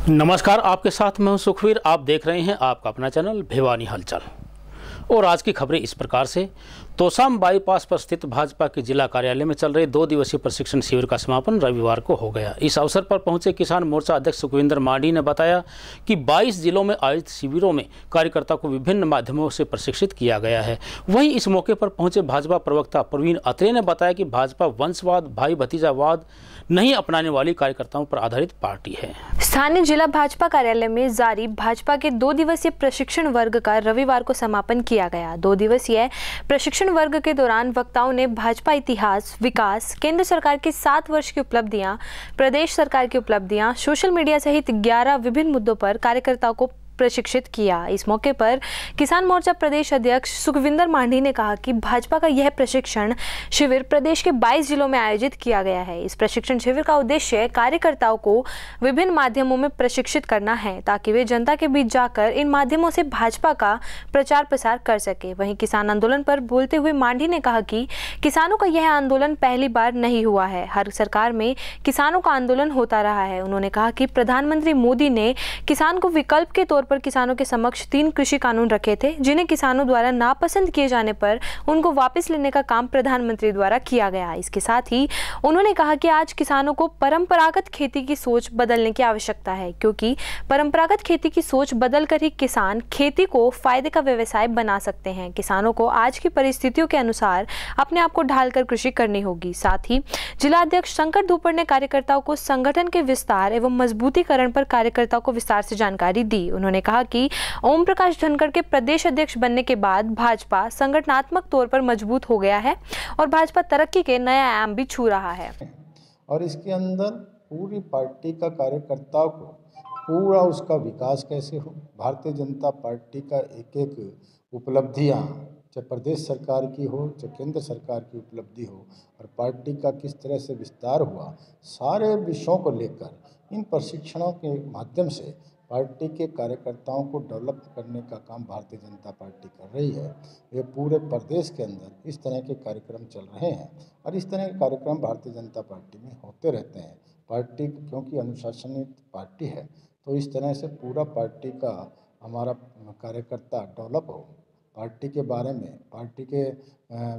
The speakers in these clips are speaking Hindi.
नमस्कार, आपके साथ मैं हूं सुखवीर। आप देख रहे हैं आपका अपना चैनल भिवानी हलचल। और आज की खबरें इस प्रकार से। तोशाम बाईपास पर स्थित भाजपा के जिला कार्यालय में चल रहे 2 दिवसीय प्रशिक्षण शिविर का समापन रविवार को हो गया। इस अवसर पर पहुंचे किसान मोर्चा अध्यक्ष सुखविंदर मांडी ने बताया कि 22 जिलों में आयोजित शिविरों में कार्यकर्ता को विभिन्न माध्यमों से प्रशिक्षित किया गया है। वहीं इस मौके पर पहुंचे भाजपा प्रवक्ता प्रवीण अत्रे ने बताया कि भाजपा वंशवाद, भाई भतीजावाद नहीं अपनाने वाली कार्यकर्ताओं पर आधारित पार्टी है। स्थानीय जिला भाजपा कार्यालय में जारी भाजपा के 2 दिवसीय प्रशिक्षण वर्ग का रविवार को समापन किया गया। 2 दिवसीय प्रशिक्षण वर्ग के दौरान वक्ताओं ने भाजपा इतिहास, विकास, केंद्र सरकार के 7 वर्ष की उपलब्धियां, प्रदेश सरकार की उपलब्धियां, सोशल मीडिया सहित 11 विभिन्न मुद्दों पर कार्यकर्ताओं को प्रशिक्षित किया। इस मौके पर किसान मोर्चा प्रदेश अध्यक्ष सुखविंदर मांडी ने कहा कि भाजपा का यह प्रशिक्षण शिविर प्रदेश के 22 जिलों में आयोजित किया गया है। इस प्रशिक्षण शिविर का उद्देश्य कार्यकर्ताओं को विभिन्न माध्यमों में प्रशिक्षित करना है ताकि वे जनता के बीच जाकर इन माध्यमों से भाजपा का प्रचार प्रसार कर सके। वहीं किसान आंदोलन पर बोलते हुए मांडी ने कहा कि किसानों का यह आंदोलन पहली बार नहीं हुआ है, हर सरकार में किसानों का आंदोलन होता रहा है। उन्होंने कहा कि प्रधानमंत्री मोदी ने किसान को विकल्प के तौर पर किसानों के समक्ष 3 कृषि कानून रखे थे, जिन्हें किसानों द्वारा नापसंद किए जाने पर उनको वापस लेने का काम प्रधानमंत्री द्वारा किया गया। इसके साथ ही उन्होंने कहा कि आज किसानों को परंपरागत खेती की सोच बदलने की आवश्यकता है, क्योंकि परंपरागत खेती की सोच बदलकर ही किसान खेती को फायदे का व्यवसाय बना सकते हैं। किसानों को आज की परिस्थितियों के अनुसार अपने आप को ढालकर कृषि करनी होगी। साथ ही जिला अध्यक्ष शंकर धूपर ने कार्यकर्ताओं को संगठन के विस्तार एवं मजबूतीकरण पर कार्यकर्ताओं को विस्तार से जानकारी दी। उन्होंने कहा कि ओम प्रकाश धनखड़ के प्रदेश अध्यक्ष बनने के बाद भाजपा संगठनात्मक तौर पर मजबूत हो गया है और भाजपा तरक्की के नए आयाम भी छू रहा है। और इसके अंदर पूरी पार्टी का कार्यकर्ताओं को पूरा उसका विकास कैसे हो, भारतीय जनता पार्टी का एक एक उपलब्धियां, चाहे प्रदेश सरकार की हो चाहे केंद्र सरकार की उपलब्धि हो, और पार्टी का किस तरह से विस्तार हुआ, सारे विषयों को लेकर इन प्रशिक्षणों के माध्यम से पार्टी के कार्यकर्ताओं को डेवलप करने का काम भारतीय जनता पार्टी कर रही है। ये पूरे प्रदेश के अंदर इस तरह के कार्यक्रम चल रहे हैं और इस तरह के कार्यक्रम भारतीय जनता पार्टी में होते रहते हैं। पार्टी क्योंकि अनुशासित पार्टी है, तो इस तरह से पूरा पार्टी का हमारा कार्यकर्ता डेवलप हो, पार्टी के बारे में, पार्टी के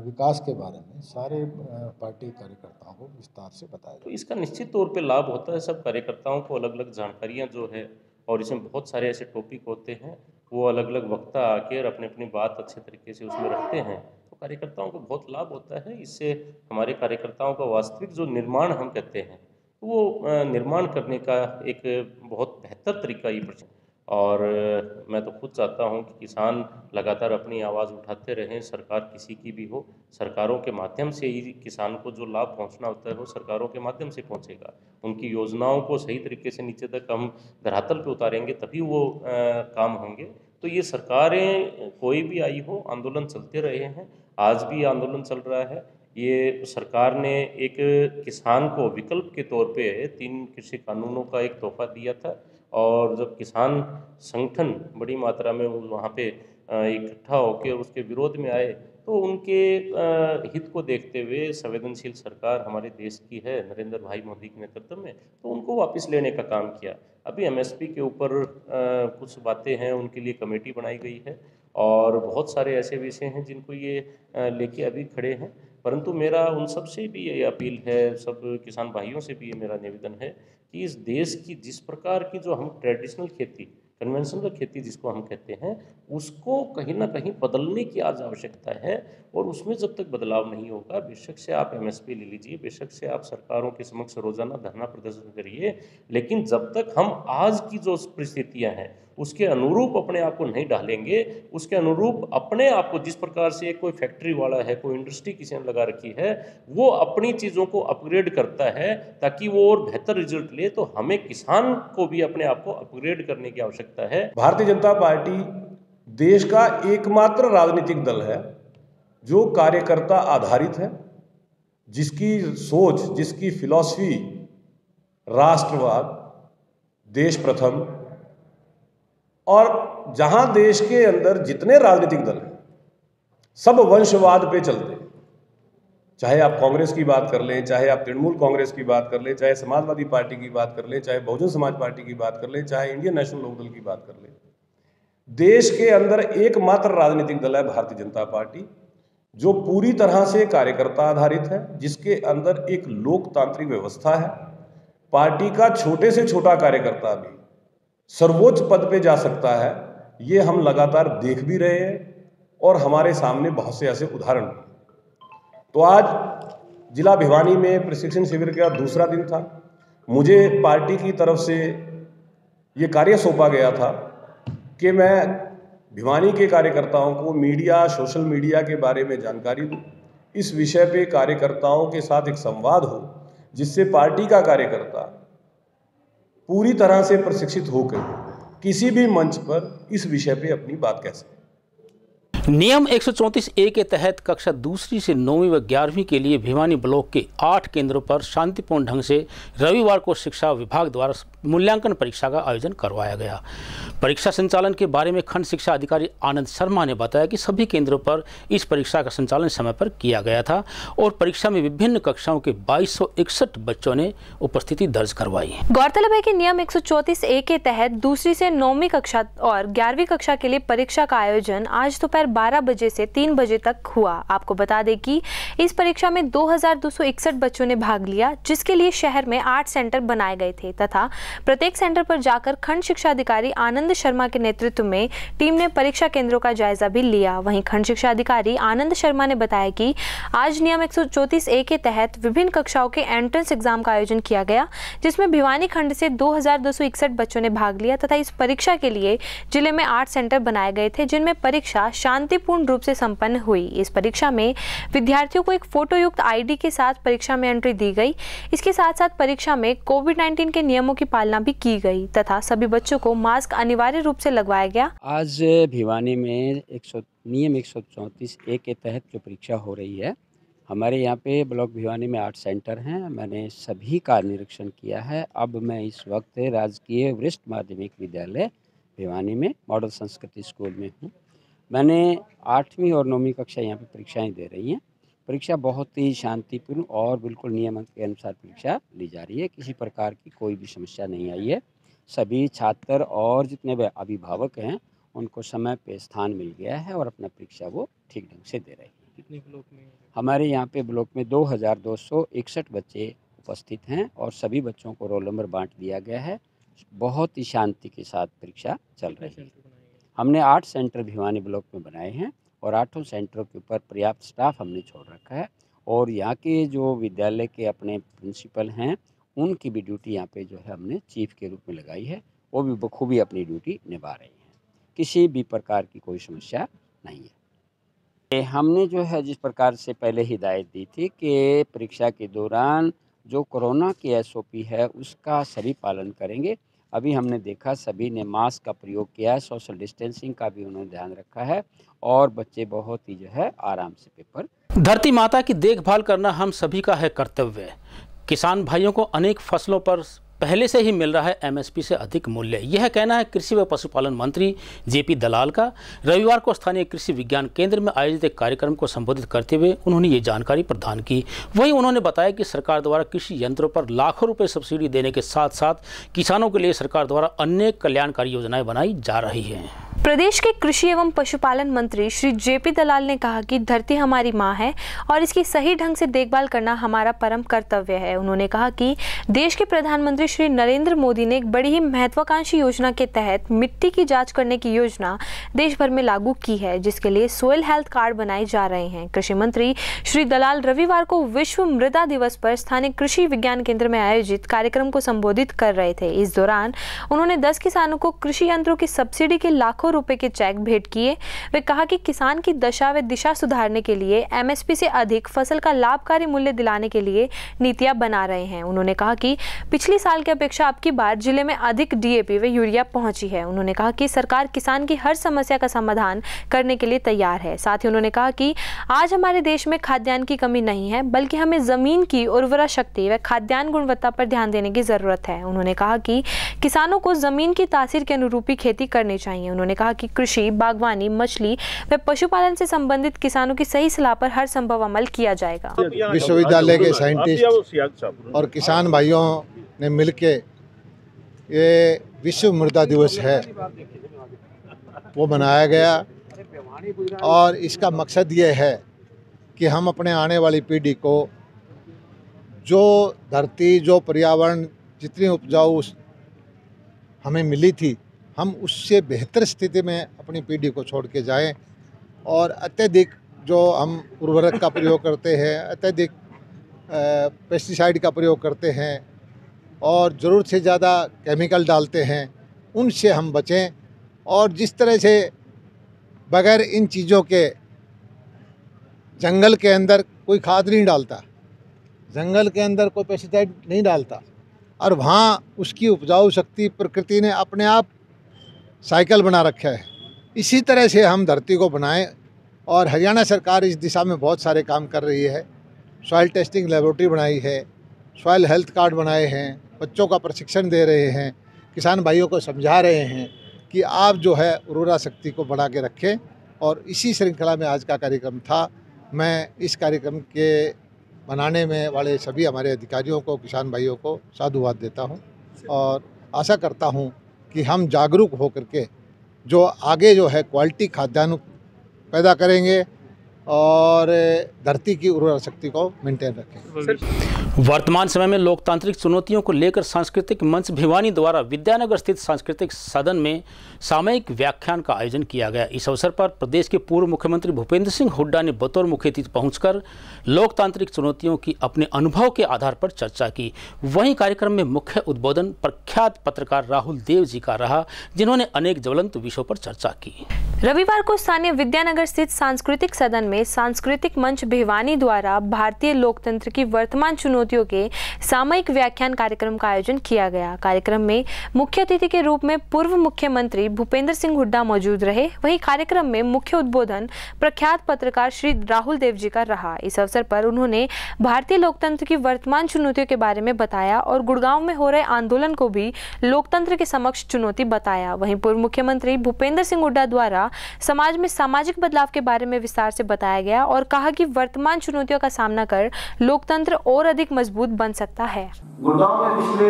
विकास के बारे में सारे पार्टी कार्यकर्ताओं को विस्तार से बताया। तो इसका निश्चित तौर पे लाभ होता है। सब कार्यकर्ताओं को अलग अलग जानकारियाँ जो है, और इसमें बहुत सारे ऐसे टॉपिक होते हैं, वो अलग अलग वक्ता आकर अपनी अपनी बात अच्छे तरीके से उसमें रखते हैं, तो कार्यकर्ताओं को बहुत लाभ होता है। इससे हमारे कार्यकर्ताओं का वास्तविक जो निर्माण हम कहते हैं, वो निर्माण करने का एक बहुत बेहतर तरीका ये प्रश्न। और मैं तो खुद चाहता हूं कि किसान लगातार अपनी आवाज़ उठाते रहें, सरकार किसी की भी हो, सरकारों के माध्यम से ही किसान को जो लाभ पहुंचना होता है वो सरकारों के माध्यम से पहुंचेगा। उनकी योजनाओं को सही तरीके से नीचे तक हम धरातल पे उतारेंगे तभी वो काम होंगे। तो ये सरकारें कोई भी आई हो, आंदोलन चलते रहे हैं, आज भी आंदोलन चल रहा है। ये सरकार ने एक किसान को विकल्प के तौर पे 3 कृषि कानूनों का एक तोहफा दिया था, और जब किसान संगठन बड़ी मात्रा में वहाँ पे इकट्ठा होकर उसके विरोध में आए, तो उनके हित को देखते हुए संवेदनशील सरकार हमारे देश की है नरेंद्र भाई मोदी के नेतृत्व में, तो उनको वापस लेने का काम किया। अभी एमएसपी के ऊपर कुछ बातें हैं, उनके लिए कमेटी बनाई गई है, और बहुत सारे ऐसे विषय हैं जिनको ये लेके अभी खड़े हैं। परंतु मेरा उन सब से भी ये अपील है, सब किसान भाइयों से भी ये मेरा निवेदन है कि इस देश की जिस प्रकार की जो हम ट्रेडिशनल खेती, कन्वेंशनल खेती जिसको हम कहते हैं, उसको कहीं ना कहीं बदलने की आज आवश्यकता है। और उसमें जब तक बदलाव नहीं होगा, बेशक से आप एमएसपी ले लीजिए, बेशक से आप सरकारों के समक्ष रोजाना धरना प्रदर्शन करिए, लेकिन जब तक हम आज की जो परिस्थितियां हैं उसके अनुरूप अपने आप को नहीं ढालेंगे, उसके अनुरूप अपने आप को, जिस प्रकार से कोई फैक्ट्री वाला है, कोई इंडस्ट्री किसी ने लगा रखी है, वो अपनी चीज़ों को अपग्रेड करता है ताकि वो और बेहतर रिजल्ट ले, तो हमें किसान को भी अपने आप को अपग्रेड करने की आवश्यकता है। भारतीय जनता पार्टी देश का एकमात्र राजनीतिक दल है जो कार्यकर्ता आधारित है, जिसकी सोच, जिसकी फिलॉसफी राष्ट्रवाद, देश प्रथम, और जहां देश के अंदर जितने राजनीतिक दल हैं सब वंशवाद पे चलते हैं। चाहे आप कांग्रेस की बात कर लें, चाहे आप तृणमूल कांग्रेस की बात कर लें, चाहे समाजवादी पार्टी की बात कर लें, चाहे बहुजन समाज पार्टी की बात कर लें, चाहे इंडियन नेशनल लोकदल की बात कर लें, देश के अंदर एकमात्र राजनीतिक दल है भारतीय जनता पार्टी, जो पूरी तरह से कार्यकर्ता आधारित है, जिसके अंदर एक लोकतांत्रिक व्यवस्था है। पार्टी का छोटे से छोटा कार्यकर्ता भी सर्वोच्च पद पे जा सकता है, ये हम लगातार देख भी रहे हैं और हमारे सामने बहुत से ऐसे उदाहरण भी। तो आज जिला भिवानी में प्रशिक्षण शिविर का दूसरा दिन था। मुझे पार्टी की तरफ से ये कार्य सौंपा गया था कि मैं भिवानी के कार्यकर्ताओं को मीडिया, सोशल मीडिया के बारे में जानकारी दूं, इस विषय पे कार्यकर्ताओं के साथ एक संवाद हो, जिससे पार्टी का कार्यकर्ता पूरी तरह से प्रशिक्षित होकर किसी भी मंच पर इस विषय पे अपनी बात कह सके। नियम 134A के तहत कक्षा दूसरी से 9वीं व 11वीं के लिए भिवानी ब्लॉक के 8 केंद्रों पर शांतिपूर्ण ढंग से रविवार को शिक्षा विभाग द्वारा मूल्यांकन परीक्षा का आयोजन करवाया गया। परीक्षा संचालन के बारे में खंड शिक्षा अधिकारी आनंद शर्मा ने बताया कि सभी केंद्रों पर इस परीक्षा का संचालन समय पर किया गया था और परीक्षा में विभिन्न कक्षाओं के 2261 बच्चों ने उपस्थिति दर्ज करवाई। गौरतलब है कि नियम 134A के तहत दूसरी से 9वीं कक्षा और 11वीं कक्षा के लिए परीक्षा का आयोजन आज दोपहर 12 बजे से 3 बजे तक हुआ। आपको बता दें कि इस परीक्षा में 2261 बच्चों ने भाग लिया, जिसके लिए शहर में 8 सेंटर बनाए गए थे तथा प्रत्येक सेंटर पर जाकर खंड शिक्षा अधिकारी आनंद शर्मा के नेतृत्व में टीम ने परीक्षा केंद्रों का जायजा भी लिया। वहीं खंड शिक्षा अधिकारी आनंद शर्मा ने बताया कि आज नियम 134A के तहत विभिन्न कक्षाओं के एंट्रेंस एग्जाम का आयोजन किया गया, जिसमें भिवानी खंड से 2261 बच्चों ने भाग लिया तथा इस परीक्षा के लिए जिले में 8 सेंटर बनाए गए थे, जिनमें परीक्षा शांतिपूर्ण रूप से संपन्न हुई। इस परीक्षा में विद्यार्थियों को एक फोटो युक्त ID के साथ परीक्षा में एंट्री दी गई। इसके साथ साथ परीक्षा में कोविड-19 के नियमों की पालना भी की गई तथा सभी बच्चों को मास्क अनिवार्य रूप से लगवाया गया। आज भिवानी में नियम 134A के तहत जो परीक्षा हो रही है, हमारे यहाँ पे ब्लॉक भिवानी में 8 सेंटर हैं। मैंने सभी का निरीक्षण किया है। अब मैं इस वक्त राजकीय वरिष्ठ माध्यमिक विद्यालय भिवानी में मॉडल संस्कृति स्कूल में हूँ। मैंने 8वीं और 9वीं कक्षा यहाँ पे परीक्षाएं दे रही हैं। परीक्षा बहुत ही शांतिपूर्ण और बिल्कुल नियम के अनुसार परीक्षा ली जा रही है। किसी प्रकार की कोई भी समस्या नहीं आई है। सभी छात्र और जितने भी अभिभावक हैं उनको समय पे स्थान मिल गया है और अपना परीक्षा वो ठीक ढंग से दे रहे हैं। कितने ब्लॉक में? हमारे यहाँ पे ब्लॉक में 2261 बच्चे उपस्थित हैं और सभी बच्चों को रोल नंबर बांट दिया गया है। बहुत ही शांति के साथ परीक्षा चल रही है। हमने 8 सेंटर भिवानी ब्लॉक में बनाए हैं और 8 सेंटरों के ऊपर पर्याप्त स्टाफ हमने छोड़ रखा है और यहाँ के जो विद्यालय के अपने प्रिंसिपल हैं उनकी भी ड्यूटी यहाँ पे जो है हमने चीफ के रूप में लगाई है। वो भी बखूबी अपनी ड्यूटी निभा रही हैं। किसी भी प्रकार की कोई समस्या नहीं है। हमने जो है जिस प्रकार से पहले हिदायत दी थी कि परीक्षा के दौरान जो कोरोना की SOP है उसका सभी पालन करेंगे। अभी हमने देखा सभी ने मास्क का प्रयोग किया है, सोशल डिस्टेंसिंग का भी उन्होंने ध्यान रखा है और बच्चे बहुत ही जो है आराम से पेपर। धरती माता की देखभाल करना हम सभी का है कर्तव्य। किसान भाइयों को अनेक फसलों पर पहले से ही मिल रहा है MSP से अधिक मूल्य। यह कहना है कृषि व पशुपालन मंत्री JP दलाल का। रविवार को स्थानीय कृषि विज्ञान केंद्र में आयोजित एक कार्यक्रम को संबोधित करते हुए उन्होंने ये जानकारी प्रदान की। वहीं उन्होंने बताया कि सरकार द्वारा कृषि यंत्रों पर लाखों रुपए सब्सिडी देने के साथ साथ किसानों के लिए सरकार द्वारा अनेक कल्याणकारी योजनाएं बनाई जा रही हैं। प्रदेश के कृषि एवं पशुपालन मंत्री श्री JP दलाल ने कहा कि धरती हमारी माँ है और इसकी सही ढंग से देखभाल करना हमारा परम कर्तव्य है। उन्होंने कहा कि देश के प्रधानमंत्री श्री नरेंद्र मोदी ने एक बड़ी ही महत्वाकांक्षी योजना के तहत मिट्टी की जांच करने की योजना देश भर में लागू की है, जिसके लिए सोइल हेल्थ कार्ड बनाए जा रहे हैं। कृषि मंत्री श्री दलाल रविवार को विश्व मृदा दिवस पर स्थानीय कृषि विज्ञान केंद्र में आयोजित कार्यक्रम को संबोधित कर रहे थे। इस दौरान उन्होंने 10 किसानों को कृषि यंत्रों की सब्सिडी के लाखों रुपए के चेक भेंट किए। वे कहा कि किसान की दशा व दिशा सुधारने के लिए MSP से अधिक फसल का लाभकारी मूल्य दिलाने के लिए नीतियां बना रहे हैं। उन्होंने कहा कि पिछली साल साल की अपेक्षा अब की बार जिले में अधिक डीएपी व यूरिया पहुंची है। उन्होंने कहा कि सरकार किसान की हर समस्या का समाधान करने के लिए तैयार है। साथ ही उन्होंने कहा कि आज हमारे देश में खाद्यान्न की कमी नहीं है, बल्कि हमें जमीन की उर्वरा शक्ति व खाद्यान्न गुणवत्ता पर ध्यान देने की जरूरत है। उन्होंने कहा कि किसानों को जमीन की तासीर के अनुरूप ही खेती करनी चाहिए। उन्होंने कहा कि कृषि, बागवानी, मछली व पशुपालन से संबंधित किसानों की सही सलाह पर हर संभव अमल किया जाएगा। विश्वविद्यालय के साइंटिस्ट और किसान भाइयों ने मिलके ये विश्व मृदा दिवस है वो मनाया गया, और इसका मकसद ये है कि हम अपने आने वाली पीढ़ी को जो धरती, जो पर्यावरण, जितनी उपजाऊ हमें मिली थी, हम उससे बेहतर स्थिति में अपनी पीढ़ी को छोड़ के जाएं। और अत्यधिक जो हम उर्वरक का प्रयोग करते हैं, अत्यधिक पेस्टिसाइड का प्रयोग करते हैं और ज़रूरत से ज़्यादा केमिकल डालते हैं, उनसे हम बचें। और जिस तरह से बगैर इन चीज़ों के जंगल के अंदर कोई खाद नहीं डालता, जंगल के अंदर कोई पेस्टिसाइड नहीं डालता, और वहाँ उसकी उपजाऊ शक्ति प्रकृति ने अपने आप साइकिल बना रखा है। इसी तरह से हम धरती को बनाएं, और हरियाणा सरकार इस दिशा में बहुत सारे काम कर रही है। सॉइल टेस्टिंग लेबोरेटरी बनाई है, सॉइल हेल्थ कार्ड बनाए हैं, बच्चों का प्रशिक्षण दे रहे हैं, किसान भाइयों को समझा रहे हैं कि आप जो है उर्वरा शक्ति को बढ़ा के रखें। और इसी श्रृंखला में आज का कार्यक्रम था। मैं इस कार्यक्रम के बनाने में वाले सभी हमारे अधिकारियों को, किसान भाइयों को साधुवाद देता हूं, और आशा करता हूं कि हम जागरूक होकर के जो आगे जो है क्वालिटी खाद्यान्न पैदा करेंगे और धरती की उर्वरा शक्ति को मेंटेन रखें। वर्तमान समय में लोकतांत्रिक चुनौतियों को लेकर सांस्कृतिक मंच भिवानी द्वारा विद्यानगर स्थित सांस्कृतिक सदन में सामयिक व्याख्यान का आयोजन किया गया। इस अवसर पर प्रदेश के पूर्व मुख्यमंत्री भूपेंद्र सिंह हुड्डा ने बतौर मुख्य अतिथि पहुंचकर लोकतांत्रिक चुनौतियों की अपने अनुभव के आधार पर चर्चा की। वहीं कार्यक्रम में मुख्य उद्बोधन प्रख्यात पत्रकार राहुल देव जी का रहा, जिन्होंने अनेक ज्वलंत विषयों पर चर्चा की। रविवार को स्थानीय विद्यानगर स्थित सांस्कृतिक सदन में सांस्कृतिक मंच भिवानी द्वारा भारतीय लोकतंत्र की वर्तमान चुनौतियों के सामयिक व्याख्यान कार्यक्रम का आयोजन किया गया। कार्यक्रम में मुख्य अतिथि के रूप में पूर्व मुख्यमंत्री भूपेंद्र सिंह हुड्डा मौजूद रहे। वहीं कार्यक्रम में मुख्य उद्बोधन प्रख्यात पत्रकार श्री राहुल देव जी का रहा। इस अवसर पर उन्होंने भारतीय लोकतंत्र की वर्तमान चुनौतियों के बारे में बताया और गुड़गांव में हो रहे आंदोलन को भी लोकतंत्र के समक्ष चुनौती बताया। वहीं पूर्व मुख्यमंत्री भूपेंद्र सिंह हुड्डा द्वारा समाज में सामाजिक बदलाव के बारे में विस्तार से बताया गया और कहा कि वर्तमान चुनौतियों का सामना कर लोकतंत्र और अधिक मजबूत बन सकता है। गुड़गांव में पिछले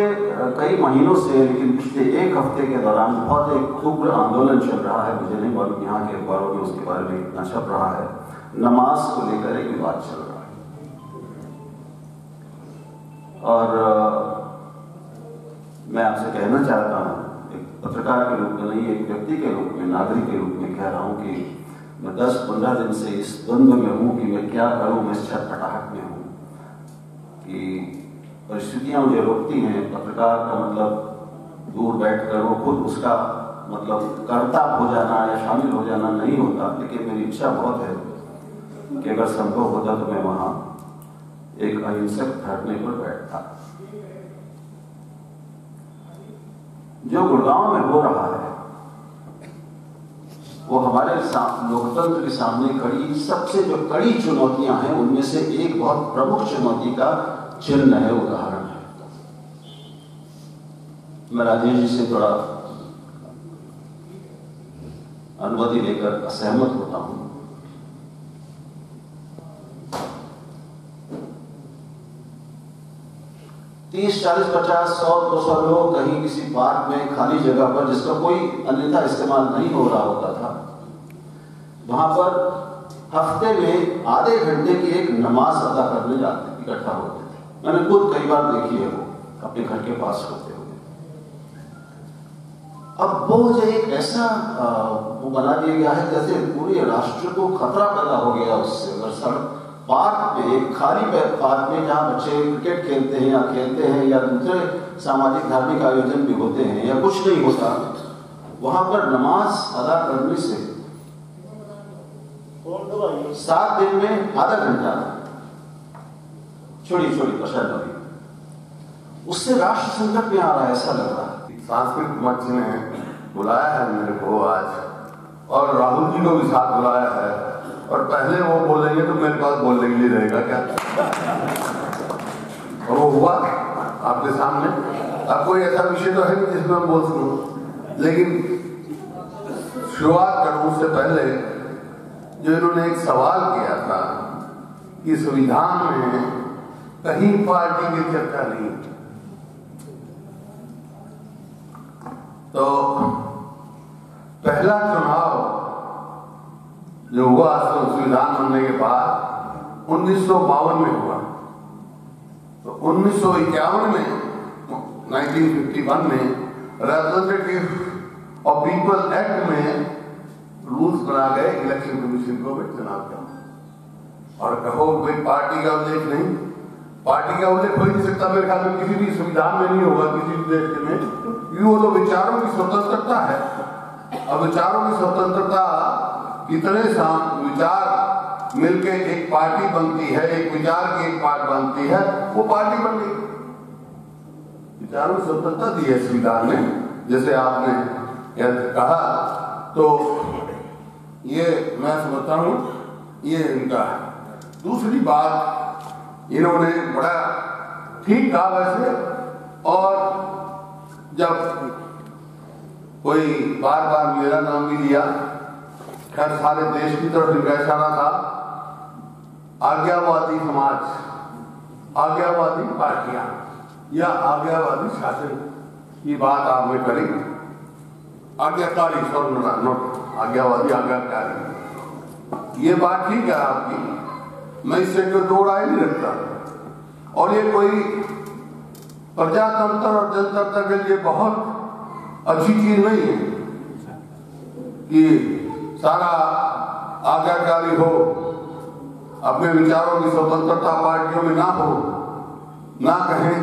कई महीनों से, लेकिन पिछले एक हफ्ते के दौरान बहुत एक उग्र आंदोलन चल रहा है। मुझे नहीं मालूम यहाँ के अखबारों में उसके बारे में कितना छप रहा है। नमाज को लेकर एक विवाद चल रहा है, और मैं आपसे कहना चाहता हूँ, एक पत्रकार के रूप में नहीं, एक व्यक्ति के रूप में, नागरिक के रूप में कह रहा हूँ कि मैं 10-15 दिन से इस द्वंद्व में हूँ कि मैं क्या करूँ। मैं इस छटपटाहट में हूँ कि परिस्थितियाँ मुझे रोकती हैं। पत्रकार का मतलब दूर बैठकर वो खुद उसका मतलब कर्ता हो जाना या शामिल हो जाना नहीं होता, लेकिन मेरी इच्छा बहुत है कि अगर संभव होता तो मैं वहाँ एक अहिंसक धरने पर बैठता। जो गुड़गांव में हो रहा है वो हमारे लोकतंत्र के सामने खड़ी सबसे जो कड़ी चुनौतियां हैं उनमें से एक बहुत प्रमुख चुनौती का चिन्ह है, उदाहरण है। मैं राजेश जी से थोड़ा अनुमति लेकर असहमत होता हूं। तीस, 40, 50, 100, 200 लोग कहीं किसी पार्क में खाली जगह पर, जिसका कोई अन्यथा इस्तेमाल नहीं हो रहा होता था, वहां पर हफ्ते में आधे घंटे की एक नमाज अदा करने जाते, इकट्ठा होते थे। मैंने खुद कई बार देखी है, वो अपने घर के पास होते हुए। अब वो जो एक ऐसा वो बना दिया गया है जैसे पूरे राष्ट्र को खतरा पैदा हो गया उससे। अगर सड़क पार्क में, एक खाली पार्क में जहाँ बच्चे क्रिकेट खेलते हैं या दूसरे सामाजिक धार्मिक आयोजन भी होते हैं या कुछ नहीं होता, वहां पर नमाज अदा करने से 7 दिन में आधा घंटा छोटी छोटी प्रसाद नबी उससे राष्ट्र संकट में आ रहा है, ऐसा लग रहा है। सांस्कृतिक मंच ने बुलाया है मेरे को आज, और राहुल जी को भी साथ बुलाया है, और पहले वो बोलेंगे तो मेरे पास बोलने के लिए रहेगा क्या? और वो हुआ आपके सामने। अब कोई ऐसा विषय तो है नहीं जिसमें मैं बोल सकूं, लेकिन शुरुआत करूं उससे पहले जो इन्होंने एक सवाल किया था कि संविधान में कहीं पार्टी की चर्चा नहीं, तो पहला चुनाव जो हुआ संविधान बनने के बाद 1952 में हुआ, तो 1951 में 1951 में रिप्रेजेंटेटिव ऑफ पीपल एक्ट में रूल्स बना गए इलेक्शन कमीशन को चुनाव का। और कहो कोई पार्टी का उल्लेख नहीं, पार्टी का उल्लेख हो ही नहीं सकता मेरे ख्याल में, किसी भी संविधान में नहीं होगा किसी भी देश में, क्योंकि वो तो विचारों की स्वतंत्रता है। अब विचारों की स्वतंत्रता, कितने विचार मिलके एक पार्टी बनती है, एक विचार की एक पार्टी बनती है, वो पार्टी बन गई। विचारों की स्वतंत्रता दी है संविधान ने, जैसे आपने कहा, तो ये मैं समझता हूं ये इनका है। दूसरी बात इन्होंने बड़ा ठीक कहा वैसे, और जब कोई बार बार मेरा नाम भी लिया, खैर सारे देश की तरफ इनका इशारा था, आज्ञावादी समाज, आज्ञावादी पार्टियां या आज्ञावादी शासन की बात आपने करी। आज्ञाकारी, नोट आज्ञावादी, आज्ञाकारी, ये बात ठीक है आपकी, मैं इससे कोई दो राय नहीं रखता। और ये कोई प्रजातंत्र और जनतंत्र के लिए बहुत अच्छी चीज नहीं है कि सारा आज्ञाकारी हो, अपने विचारों की स्वतंत्रता पार्टियों में ना हो, ना कहें।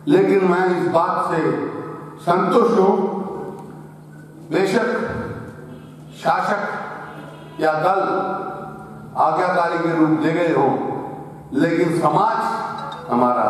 लेकिन मैं इस बात से संतुष्ट हूं, बेशक शासक या दल आज्ञाकारी के रूप ले गए हो, लेकिन समाज हमारा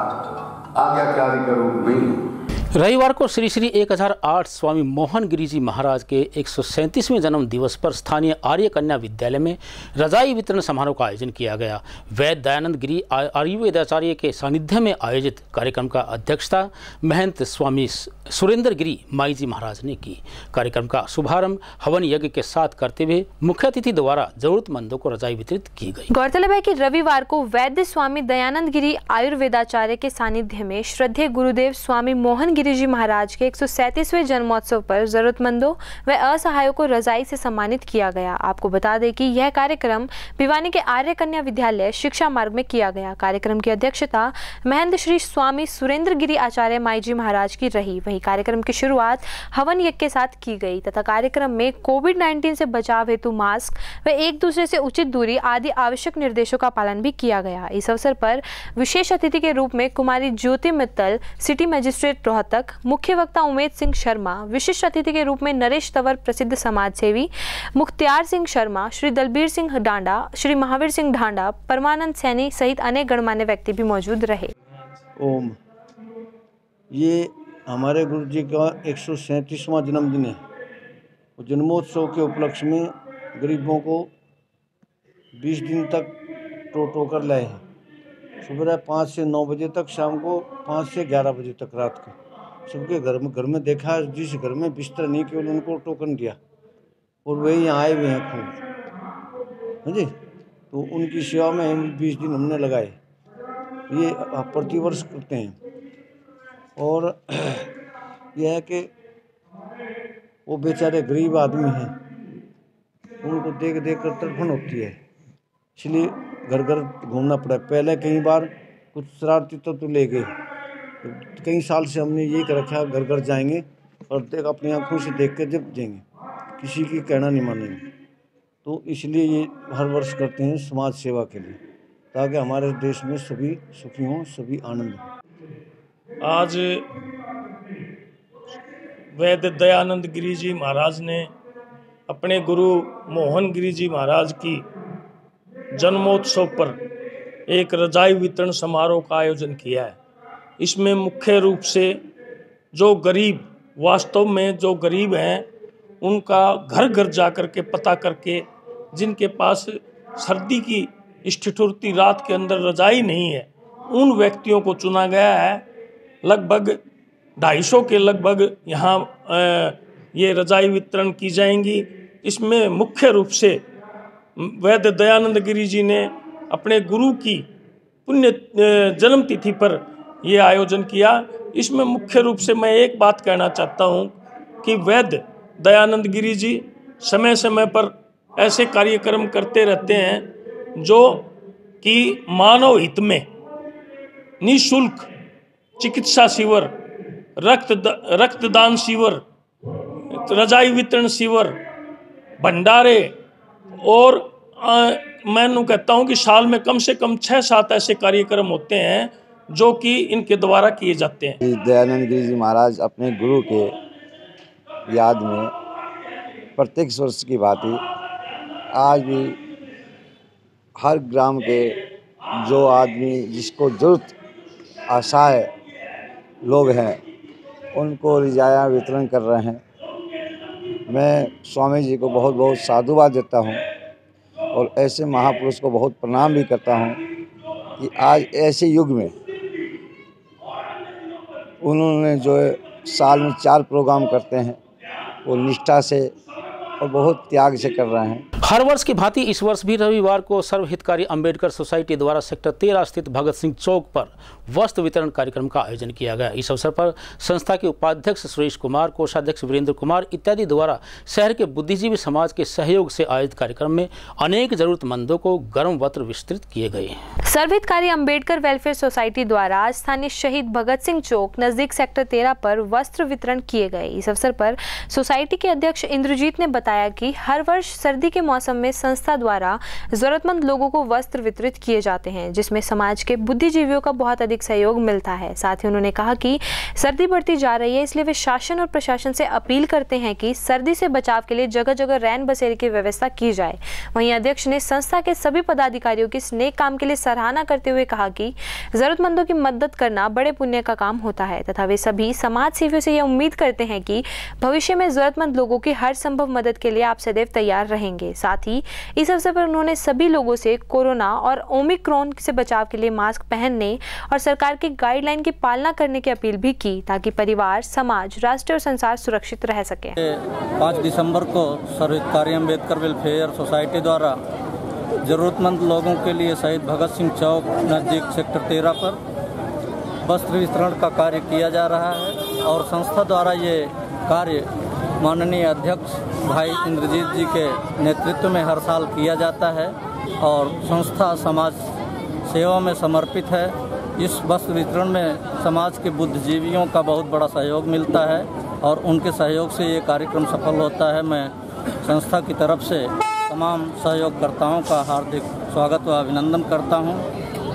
आज्ञाकारी का रूप नहीं है। रविवार को श्री श्री 1008 स्वामी मोहन गिरी जी महाराज के 137वें जन्म दिवस पर स्थानीय आर्य कन्या विद्यालय में रजाई वितरण समारोह का आयोजन किया गया। वैद्य दयानंद गिरी आयुर्वेदाचार्य के सानिध्य में आयोजित कार्यक्रम का अध्यक्षता महंत स्वामी सुरेंद्र गिरी माई जी महाराज ने की। कार्यक्रम का शुभारंभ हवन यज्ञ के साथ करते हुए मुख्य अतिथि द्वारा जरूरतमंदों को रजाई वितरित की गई। गौरतलब है कि रविवार को वैद्य स्वामी दयानंद गिरी आयुर्वेदाचार्य के सानिध्य में श्रद्धेय गुरुदेव स्वामी मोहन गिरी जी महाराज के 137वें जन्मोत्सव पर जरूरतमंदों व असहायों को रजाई से सम्मानित किया गया। आपको बता दें कि यह कार्यक्रम भिवानी के आर्य कन्या विद्यालय शिक्षा मार्ग में किया गया। कार्यक्रम की अध्यक्षता महंत श्री स्वामी सुरेंद्र गिरी आचार्य माई जी महाराज की रही। वहीं कार्यक्रम की शुरुआत हवन यज्ञ के साथ की गई तथा कार्यक्रम में कोविड-19 से बचाव हेतु मास्क व एक दूसरे से उचित दूरी आदि आवश्यक निर्देशों का पालन भी किया गया। इस अवसर पर विशेष अतिथि के रूप में कुमारी ज्योति मित्तल, सिटी मजिस्ट्रेट रोहतक, मुख्य वक्ता उमेद सिंह शर्मा, विशिष्ट अतिथि के रूप में नरेश तंवर प्रसिद्ध समाज सेवी, मुख्तियार सिंह शर्मा, श्री दलबीर सिंह डांडा, श्री महावीर सिंह ढांडा, परमानंद सैनी सहित अनेक गणमान्य व्यक्ति भी मौजूद रहे। ओम, ये हमारे गुरु जी का 137वां जन्मदिन है। जन्मोत्सव के उपलक्ष्य में गरीबों को 20 दिन तक टो कर लाए हैं। सुबह 5 से 9 बजे तक, शाम को 5 से 11 बजे तक रात को। सबके घर में देखा, जिस घर में बिस्तर नहीं केवल उनको टोकन दिया, और वही यहाँ आए हुए हैं खूब, हाँ जी। तो उनकी सेवा में हम 20 दिन हमने लगाए। ये प्रतिवर्ष करते हैं। और यह है कि वो बेचारे गरीब आदमी हैं, उनको देख देख कर तड़फन होती है, इसलिए घर घर घूमना पड़ा। पहले कई बार कुछ शरारती तो ले गए, कई साल से हमने यही कर रखा, घर घर जाएंगे और अपनी आंखों से देख कर जब जाएंगे, किसी की कहना नहीं मानेंगे। तो इसलिए ये हर वर्ष करते हैं समाज सेवा के लिए, ताकि हमारे देश में सभी सुखी हों, सभी आनंद हों। आज वैद्य दयानंद गिरी जी महाराज ने अपने गुरु मोहन गिरी जी महाराज की जन्मोत्सव पर एक रजाई वितरण समारोह का आयोजन किया है। इसमें मुख्य रूप से जो गरीब, वास्तव में जो गरीब हैं, उनका घर घर जा कर के पता करके, जिनके पास सर्दी की ठिठुरती रात के अंदर रजाई नहीं है, उन व्यक्तियों को चुना गया है। लगभग 250 के लगभग यहाँ ये रजाई वितरण की जाएंगी। इसमें मुख्य रूप से वैद्य दयानंद गिरी जी ने अपने गुरु की पुण्य जन्म तिथि पर ये आयोजन किया। इसमें मुख्य रूप से मैं एक बात कहना चाहता हूँ कि वैद्य दयानंद गिरी जी समय समय पर ऐसे कार्यक्रम करते रहते हैं जो कि मानव हित में निःशुल्क चिकित्सा शिविर, रक्तदान शिविर, रजाई वितरण शिविर, भंडारे, और मैं कहता हूँ कि साल में कम से कम 6-7 ऐसे कार्यक्रम होते हैं जो कि इनके द्वारा किए जाते हैं। दयानंद गिरी जी महाराज अपने गुरु के याद में प्रत्येक वर्ष की भांति आज भी हर ग्राम के जो आदमी जिसको जरूरत असहाय लोग हैं उनको रजाइयाँ वितरण कर रहे हैं। मैं स्वामी जी को बहुत बहुत साधुवाद देता हूँ और ऐसे महापुरुष को बहुत प्रणाम भी करता हूँ कि आज ऐसे युग में उन्होंने जो साल में 4 प्रोग्राम करते हैं वो निष्ठा से और बहुत त्याग से कर रहे हैं। हर वर्ष की भांति इस वर्ष भी रविवार को सर्वहितकारी अंबेडकर सोसाइटी द्वारा सेक्टर 13 स्थित भगत सिंह चौक पर वस्त्र वितरण कार्यक्रम का आयोजन किया गया। इस अवसर पर संस्था के उपाध्यक्ष सुरेश कुमार, कोषाध्यक्ष वीरेंद्र कुमार इत्यादि द्वारा शहर के बुद्धिजीवी समाज के सहयोग से आयोजित कार्यक्रम में अनेक जरूरतमंदों को गर्म वस्त्र वितरित किए गए। सर्वहितकारी अंबेडकर वेलफेयर सोसाइटी द्वारा स्थानीय शहीद भगत सिंह चौक नजदीक सेक्टर 13 पर वस्त्र वितरण किए गए। इस अवसर पर सोसाइटी के अध्यक्ष इंद्रजीत ने बताया कि हर वर्ष सर्दी के मौसम में संस्था द्वारा जरूरतमंद लोगों को वस्त्र वितरित किए जाते हैं, जिसमें समाज के बुद्धिजीवियों का बहुत अधिक सहयोग मिलता है। साथ ही उन्होंने कहा कि सर्दी बढ़ती जा रही है, इसलिए वे शासन और प्रशासन से अपील करते हैं कि सर्दी से बचाव के लिए जगह जगह रैन बसेरे की व्यवस्था की जाए। वहीं अध्यक्ष ने संस्था के सभी पदाधिकारियों की इस नेक काम के लिए सराहना करते हुए कहा कि जरूरतमंदों की मदद करना बड़े पुण्य का काम होता है तथा वे सभी समाज सेवियों से यह उम्मीद करते हैं कि भविष्य में जरूरतमंद लोगों की हर संभव मदद के लिए आप सदैव तैयार रहेंगे। साथ ही इस अवसर पर उन्होंने सभी लोगों से कोरोना और ओमिक्रॉन से बचाव के लिए मास्क पहनने और सरकार की गाइडलाइन की पालना करने की अपील भी की ताकि परिवार, समाज, राष्ट्र और संसार सुरक्षित रह सके। 5 दिसंबर को सर्वहितकारी अंबेडकर वेलफेयर सोसाइटी द्वारा जरूरतमंद लोगों के लिए शहीद भगत सिंह चौक नज़दीक सेक्टर 13 पर वस्त्र वितरण का कार्य किया जा रहा है और संस्था द्वारा ये कार्य माननीय अध्यक्ष भाई इंद्रजीत जी के नेतृत्व में हर साल किया जाता है और संस्था समाज सेवा में समर्पित है। इस वस्त्र वितरण में समाज के बुद्धिजीवियों का बहुत बड़ा सहयोग मिलता है और उनके सहयोग से ये कार्यक्रम सफल होता है। मैं संस्था की तरफ से तमाम सहयोगकर्ताओं का हार्दिक स्वागत व अभिनंदन करता हूँ।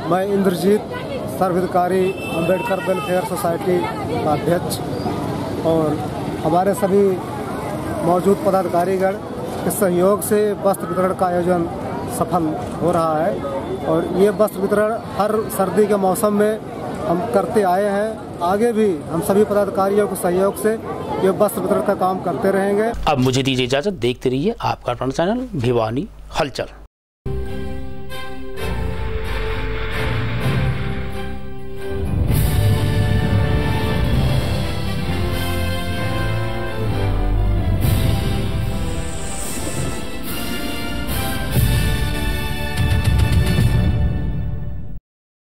मैं इंद्रजीत सर्वहितकारी अंबेडकर वेलफेयर सोसाइटी का अध्यक्ष और हमारे सभी मौजूद पदाधिकारीगण के सहयोग से वस्त्र वितरण का आयोजन सफल हो रहा है और ये वस्त्र वितरण हर सर्दी के मौसम में हम करते आए हैं। आगे भी हम सभी पदाधिकारियों के सहयोग से ये वस्त्र वितरण का काम करते रहेंगे। अब मुझे दीजिए इजाजत। देखते रहिए आपका अपना चैनल भिवानी हलचल।